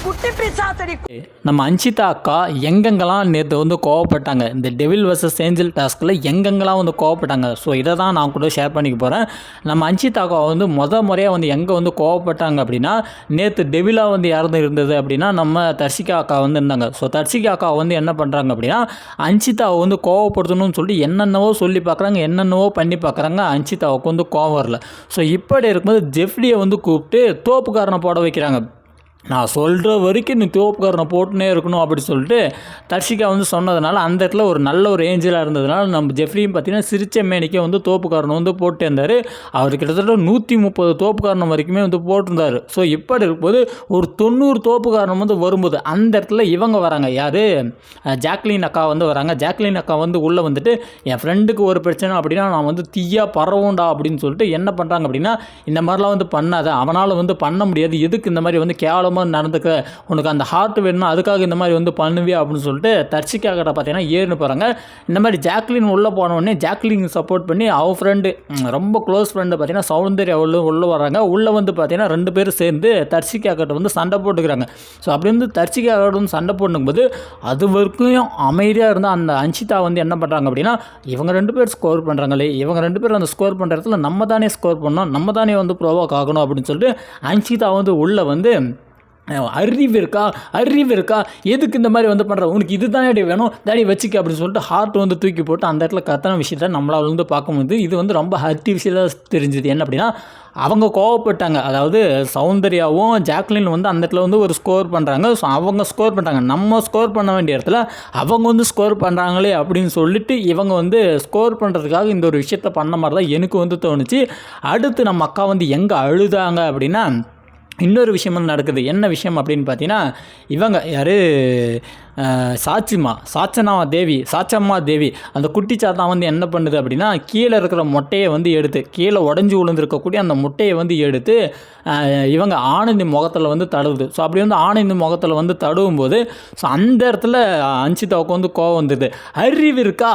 குட்டி பிசாசடி. நம்ம அன்ஷிதா அக்கா எங்கெங்கெல்லாம் நேற்று வந்து கோவப்பட்டாங்க, இந்த டெவில் வர்சஸ் ஏஞ்சல் டாஸ்கில் எங்கெங்கெல்லாம் வந்து கோவப்பட்டாங்க. ஸோ இதை தான் நான் கூட ஷேர் பண்ணிக்க போகிறேன். நம்ம அன்ஷிதா அக்கா வந்து முறையாக வந்து எங்கே வந்து கோவப்பட்டாங்க அப்படின்னா, நேற்று டெவிலாக வந்து யாரும் இருந்தது அப்படின்னா நம்ம தர்ஷிகா அக்கா வந்து இருந்தாங்க. ஸோ தர்ஷிகா அக்கா வந்து என்ன பண்ணுறாங்க அப்படின்னா, அன்ஷிதாவை வந்து கோவப்படுத்தணும்னு சொல்லிட்டு என்னென்னவோ சொல்லி பார்க்குறாங்க, என்னென்னவோ பண்ணி பார்க்குறாங்க. அன்ஷிதாவுக்கு வந்து கோவம் வரல. ஸோ இப்படி இருக்கும்போது ஜெஃப்ரியை வந்து கூப்பிட்டு தோப்புக்காரனை போட வைக்கிறாங்க. நான் சொல்கிற வரைக்கும் நீ தோப்புக்காரனை போட்டுனே இருக்கணும் அப்படி சொல்லிட்டு தர்ஷிகா வந்து சொன்னதுனால அந்த இடத்துல ஒரு நல்ல ஒரு ஏஞ்சலாக இருந்ததுனால நம்ம ஜெஃப்ரியும் பார்த்தீங்கன்னா சிரிச்ச மேனிக்கே வந்து தோப்புக்காரனை வந்து போட்டு இருந்தார். அவர் கிட்டத்தட்ட 130 தோப்புக்காரனம் வரைக்குமே வந்து போட்டிருந்தார். ஸோ இப்படி இருக்கும்போது ஒரு 90 தோப்புக்காரனம் வந்து வரும்போது அந்த இடத்துல இவங்க வராங்க. யார்? ஜாக்லின் அக்கா வந்து வராங்க. ஜாக்லின் அக்கா வந்து உள்ளே வந்துட்டு என் ஃப்ரெண்டுக்கு ஒரு பிரச்சனை அப்படின்னா நான் வந்து தீயா பரவுண்டா அப்படின்னு சொல்லிட்டு என்ன பண்ணுறாங்க அப்படின்னா, இந்த மாதிரிலாம் வந்து பண்ணாத, அவனால் வந்து பண்ண முடியாது, எதுக்கு இந்த மாதிரி வந்து கேவலம் நடந்துக்க, உனக்கு அந்த ஹார்ட் வேணுமா, அதுக்காக இந்த மாதிரி வந்து பண்ணுவியா அப்படின்னு சொல்லிட்டு தர்ஷிகா கிட்ட பார்த்தீங்கன்னா ஏறுன்னு போகிறாங்க. இந்த மாதிரி ஜாக்லின் உள்ளே போனோடனே ஜாக்லின் சப்போர்ட் பண்ணி அவள் ஃப்ரெண்டு, ரொம்ப க்ளோஸ் ஃப்ரெண்டு பார்த்தீங்கன்னா சௌந்தர்யா உள்ளே வராங்க. உள்ளே வந்து பார்த்தீங்கன்னா 2 பேரும் சேர்ந்து தர்ஷிகா கிட்ட வந்து சண்டை போட்டுக்கிறாங்க. ஸோ அப்படி வந்து தர்ஷிகா கிட்ட வந்து சண்டை போடும்போது அது வரைக்கும் அமைதியாக இருந்தால் அந்த அன்ஷிதா வந்து என்ன பண்ணுறாங்க அப்படின்னா, இவங்க 2 பேர் ஸ்கோர் பண்ணுறாங்களே, இவங்க 2 பேர் அந்த ஸ்கோர் பண்ணுற இடத்துல நம்ம தானே ஸ்கோர் பண்ணோம், நம்ம தானே வந்து ப்ரோவோக் ஆகணும் அப்படின்னு சொல்லிட்டு அன்ஷிதா வந்து உள்ளே வந்து அறிவு இருக்கா, எதுக்கு இந்த மாதிரி வந்து பண்ணுற, உனக்கு இது தானே வேணும், தாடி வச்சுக்க அப்படின்னு சொல்லிட்டு ஹார்ட் வந்து தூக்கி போட்டு அந்த இடத்துல கத்தன விஷயத்தை நம்மளால் வந்து பார்க்கும்போது இது வந்து ரொம்ப ஆர்டிஃபிஷியலாக தெரிஞ்சுது. என்ன அப்படின்னா, அவங்க கோவப்பட்டாங்க. அதாவது சௌந்தர்யாவும் ஜாக்லின் வந்து அந்த இடத்துல வந்து ஒரு ஸ்கோர் பண்ணுறாங்க. ஸோ அவங்க ஸ்கோர் பண்ணுறாங்க, நம்ம ஸ்கோர் பண்ண வேண்டிய இடத்துல அவங்க வந்து ஸ்கோர் பண்ணுறாங்களே அப்படின்னு சொல்லிட்டு இவங்க வந்து ஸ்கோர் பண்ணுறதுக்காக இந்த ஒரு விஷயத்த பண்ண மாதிரி தான் எனக்கு வந்து தோணுச்சு. அடுத்து நம்ம அக்கா வந்து எங்கே அழுதாங்க அப்படின்னா, இன்னொரு விஷயம் வந்து நடக்குது. என்ன விஷயம் அப்படின்னு பார்த்தீங்கன்னா, இவங்க யார், சாச்சம்மா தேவி அந்த குட்டி சாத்தா வந்து என்ன பண்ணுது அப்படின்னா, கீழே இருக்கிற மொட்டையை வந்து எடுத்து, கீழே உடஞ்சி விழுந்திருக்கக்கூடிய அந்த முட்டையை வந்து எடுத்து இவங்க ஆனந்தி முகத்தில் வந்து தடவுது. ஸோ அப்படி வந்து ஆனந்தி முகத்தில் வந்து தடவும் போது ஸோ அந்த இடத்துல அன்ஷிதாவுக்கு வந்து கோவம் வந்துடுது. அறிவு இருக்கா,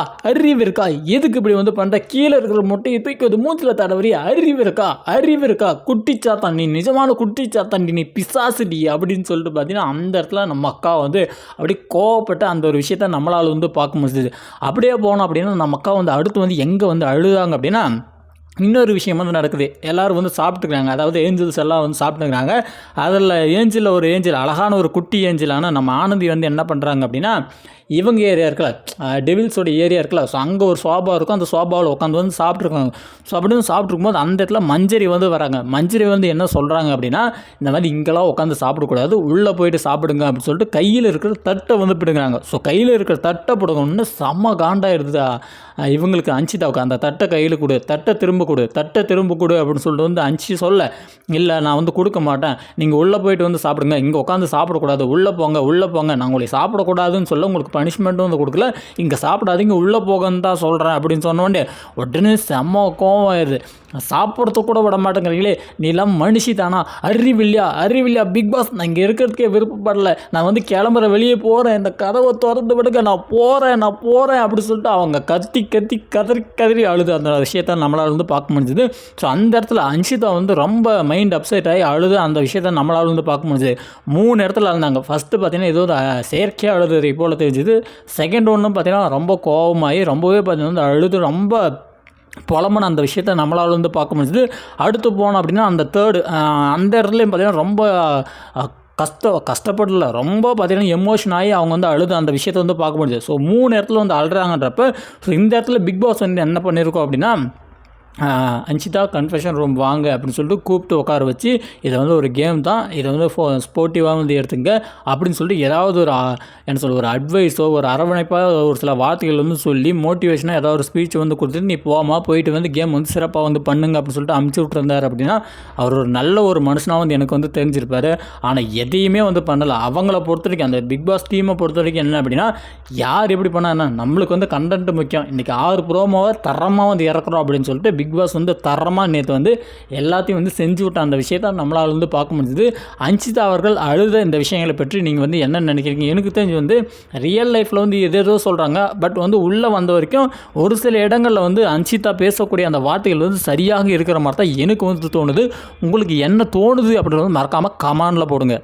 எதுக்கு இப்படி வந்து பண்ணுற, கீழே இருக்கிற முட்டையை தூக்கி வந்து மூச்சில் தடவுறி, அறிவு இருக்கா, குட்டி சாத்தான் நீ, நிஜமான குட்டி சாத்தான் நீ, பிசாசுடி அப்படின்னு சொல்லிட்டு பார்த்தீங்கன்னா அந்த இடத்துல நம்ம அக்கா வந்து அப்படி கோவப்பட்டு அந்த ஒரு விஷயத்த நம்மளால் வந்து பார்க்க முடியுது. அப்படியே போனோம் அப்படின்னா நம்ம அக்கா வந்து அடுத்து வந்து எங்கே வந்து அழுதாங்க அப்படின்னா, இன்னொரு விஷயம் வந்து நடக்குது. எல்லோரும் வந்து சாப்பிட்டுக்கிறாங்க. அதாவது ஏஞ்சல்ஸ் எல்லாம் வந்து சாப்பிட்டுக்கிறாங்க. அதில் ஒரு ஏஞ்சல் அழகான ஒரு குட்டி ஏஞ்சலான நம்ம ஆனந்தி வந்து என்ன பண்ணுறாங்க அப்படின்னா, இவங்க ஏரியா இருக்குல்ல, டெவில்ஸோட ஏரியா இருக்குல்ல, ஸோ அங்கே ஒரு சோபா இருக்கும், அந்த சோபாவில் உட்காந்து வந்து சாப்பிட்ருக்காங்க. ஸோ அப்படின்னு சாப்பிட்ருக்கும்போது அந்த இடத்துல மஞ்சரி வந்து வராங்க. மஞ்சரி வந்து என்ன சொல்கிறாங்க அப்படின்னா, இந்த மாதிரி இங்கெல்லாம் உட்காந்து சாப்பிடக்கூடாது, உள்ளே போயிட்டு சாப்பிடுங்க அப்படின்னு சொல்லிட்டு கையில் இருக்கிற தட்டை வந்து பிடுங்குறாங்க. ஸோ கையில் இருக்கிற தட்டை பிடுங்கணுன்னு செம்ம காண்டாகிடுது இவங்களுக்கு, அன்ஷிதாவுக்கு. அந்த தட்டை கையில் கொடு, தட்டை திரும்ப கொடு அப்படின்னு சொல்லிட்டு வந்து அன்ஷி சொல்ல, இல்லை நான் வந்து கொடுக்க மாட்டேன், நீங்கள் உள்ளே போயிட்டு வந்து சாப்பிடுங்க, இங்கே உட்காந்து சாப்பிடக்கூடாது, உள்ளே போங்க, நான் உங்களை சாப்பிடக்கூடாதுன்னு சொல்ல உங்களுக்கு பனிஷ்மெண்ட்டும் வந்து கொடுக்கல, இங்கே சாப்பிடாதீங்க, உள்ளே போகன்னு தான் சொல்கிறேன் அப்படின்னு சொன்னோடனே உடனே செம்ம கோவம் ஆயிடுது. சாப்பிட்றதுக்கு கூட விட மாட்டேங்கிறீங்களே, நீலாம் மனுஷி தானா, அறிவில்லையா பிக் பாஸ், நான் இங்கே இருக்கிறதுக்கே விருப்பப்படலை, நான் வந்து கிளம்புற, வெளியே போகிறேன், இந்த கதவை திறந்து விடுங்க, நான் போகிறேன் அப்படி சொல்லிட்டு அவங்க கதறி அழுது அந்த விஷயத்த நம்மளால் வந்து பார்க்க முடிஞ்சுது. ஸோ அந்த இடத்துல அன்ஷிதா வந்து ரொம்ப மைண்ட் அப்செட் ஆகி அழுது அந்த விஷயத்த நம்மளால் வந்து பார்க்க முடிஞ்சுது. 3 இடத்துல அழுந்தாங்க. ஃபஸ்ட்டு பார்த்தீங்கன்னா ஏதோ செயற்கையாக அழுது போல் தெரிஞ்சுது. செகண்ட் ஒன்று பார்த்தீங்கன்னா ரொம்ப கோபமாகி ரொம்பவே பார்த்தீங்கன்னா வந்து அழுது ரொம்ப புலம்புன அந்த விஷயத்த நம்மளால் வந்து பார்க்க முடிஞ்சுது. அடுத்து போனோம் அப்படின்னா அந்த தேர்டு அந்த இடத்துலையும் பார்த்தீங்கன்னா ரொம்ப கஷ்டப்படல, ரொம்ப பார்த்தீங்கன்னா எமோஷன் ஆகி அவங்க வந்து அழுது அந்த விஷயத்தை வந்து பார்க்க முடியுது. ஸோ 3 இடத்துல வந்து அழுறாங்கன்றப்ப ஸோ இந்த இடத்துல பிக் பாஸ் வந்து என்ன பண்ணியிருக்கோம் அப்படின்னா, அன்ஷிதா கன்ஃபெஷன் ரூம் வாங்க அப்படின்னு சொல்லிட்டு கூப்பிட்டு உட்கார வச்சு, இதை வந்து ஒரு கேம் தான், இதை வந்து ஸ்போர்ட்டிவாக வந்து எடுத்துங்க அப்படின்னு சொல்லிட்டு ஏதாவது ஒரு ஒரு அட்வைஸோ ஒரு அரவணைப்பாக ஒரு சில வார்த்தைகள் வந்து சொல்லி மோட்டிவேஷனாக ஏதாவது ஒரு ஸ்பீச் வந்து கொடுத்துட்டு, நீ போயிட்டு வந்து கேம் வந்து சிறப்பாக வந்து பண்ணுங்க அப்படின்னு சொல்லிட்டு அமுச்சு விட்டுருந்தார் அப்படின்னா அவர் ஒரு நல்ல ஒரு மனுஷனாக வந்து எனக்கு வந்து தெரிஞ்சிருப்பார். ஆனால் எதையுமே வந்து பண்ணலை. அவங்கள பொறுத்த வரைக்கும், அந்த பிக் பாஸ் டீமை பொறுத்த வரைக்கும் என்ன அப்படின்னா, யார் எப்படி பண்ணால் நம்மளுக்கு வந்து கண்டென்ட் முக்கியம், இன்றைக்கி 6 ப்ரோமோவை தரமாக வந்து இறக்குறோம் அப்படின்னு சொல்லிட்டு பிக் பாஸ் வந்து தரமாக நேற்று வந்து எல்லாத்தையும் வந்து செஞ்சு விட்ட அந்த விஷயத்தை நம்மளால் வந்து பார்க்க முடியுது. அன்ஷிதா அவர்கள் அழுத இந்த விஷயங்களை பற்றி நீங்கள் வந்து என்ன நினைக்கிறீங்க? எனக்கு தெரிஞ்சு வந்து ரியல் லைஃப்பில் வந்து எதேதோ சொல்கிறாங்க, பட் வந்து உள்ளே வந்த வரைக்கும் ஒரு சில இடங்களில் வந்து அன்ஷிதா பேசக்கூடிய அந்த வார்த்தைகள் வந்து சரியாக இருக்கிற மாதிரி தான் எனக்கு வந்து தோணுது. உங்களுக்கு என்ன தோணுது அப்படின்றது மறக்காமல் கமெண்டில் போடுங்க.